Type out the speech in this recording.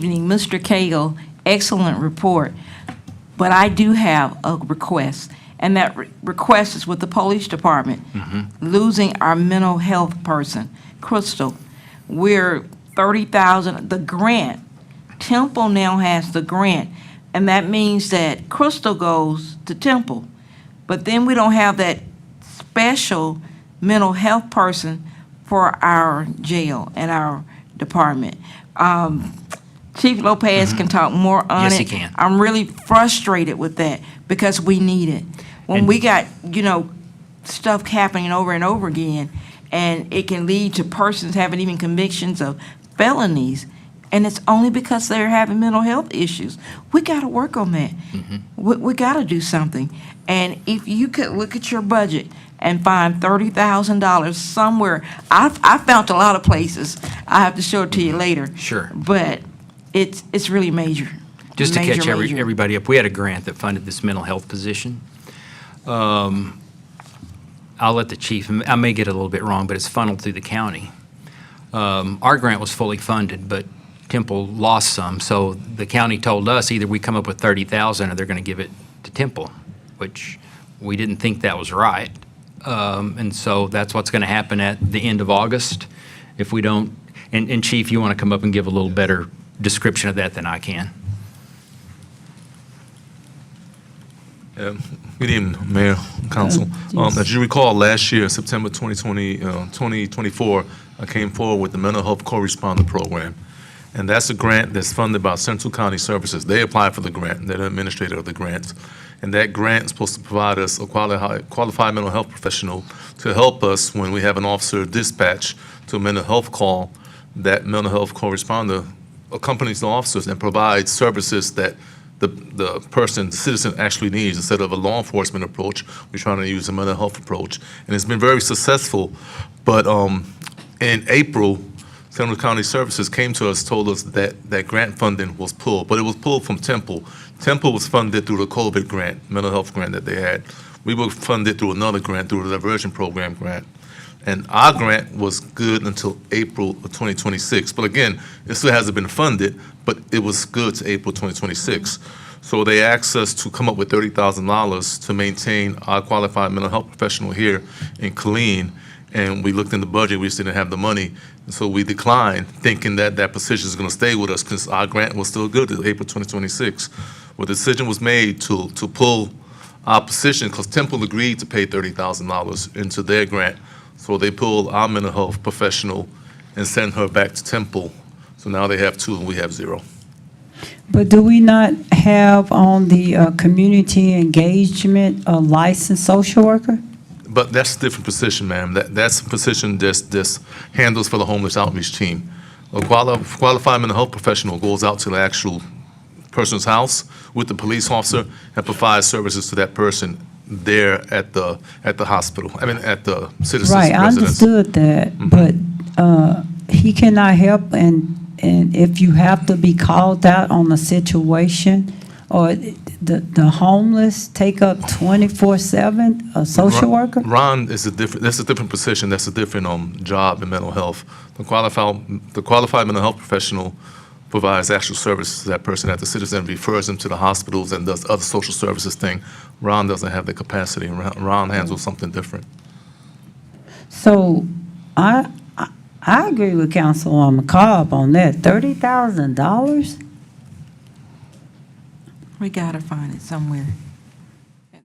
evening, Mr. Cagle. Excellent report. But I do have a request, and that request is with the police department. Losing our mental health person, Crystal. We're 30,000, the grant. Temple now has the grant, and that means that Crystal goes to Temple. But then we don't have that special mental health person for our jail and our department. Chief Lopez can talk more on Yes, it. he can. I'm really frustrated with that because we need it. When And- we got, stuff happening over and over again, and it can lead to persons having even convictions of felonies, and it's only because they're having mental health issues. We got to work on that. We got to do something. And if you could look at your budget and find $30,000 somewhere, I found a lot of places. I have to show it to you later. Sure. But it's really major. Just to Major, catch major. everybody up, we had a grant that funded this mental health position. I'll let the chief, I may get it a little bit wrong, but it's funneled through the county. Our grant was fully funded, but Temple lost some, so the county told us either we come up with 30,000 or they're going to give it to Temple, which we didn't think that was right. And so that's what's going to happen at the end of August if we don't. And Chief, you want to come up and give a little better description of that than I can? Good evening, Mayor, Council. Yes. As you recall, last year, September 2024, I came forward with the Mental Health Co-Responder Program. And that's a grant that's funded by Central County Services. They apply for the grant, they're the administrator of the grant. And that grant is supposed to provide us a qualified mental health professional to help us when we have an officer dispatch to a mental health call. That mental health co-responder accompanies the officers and provides services that the person, the citizen actually needs. Instead of a law enforcement approach, we're trying to use a mental health approach. And it's been very successful. But in April, Central County Services came to us, told us that that grant funding was pulled, but it was pulled from Temple. Temple was funded through the COVID grant, mental health grant that they had. We were funded through another grant, through the diversion program grant. And our grant was good until April of 2026. But again, it still hasn't been funded, but it was good to April 2026. So they asked us to come up with $30,000 to maintain our qualified mental health professional here in Killeen. And we looked in the budget, we just didn't have the money. And so we declined, thinking that that position is going to stay with us because our grant was still good till April 2026. Well, the decision was made to pull our position because Temple agreed to pay $30,000 into their grant. So they pulled our mental health professional and sent her back to Temple. So now they have 2 and we have 0. But do we not have on the community engagement a licensed social worker? But that's a different position, ma'am. That's a position this handles for the homeless outreach team. A qualified mental health professional goes out to the actual person's house with the police officer and provides services to that person there at the hospital. I mean, at the citizen's Right, I residence. understood that, but he cannot help, and if you have to be called out on a situation, or the homeless take up 24/7, a social worker? Ron is that's a different position. That's a different job in mental health. The qualified mental health professional provides actual services to that person at the citizen, refers them to the hospitals and does other social services thing. Ron doesn't have the capacity. Ron handles something different. So I agree with Councilwoman McCobb on that. $30,000? We got to find it somewhere.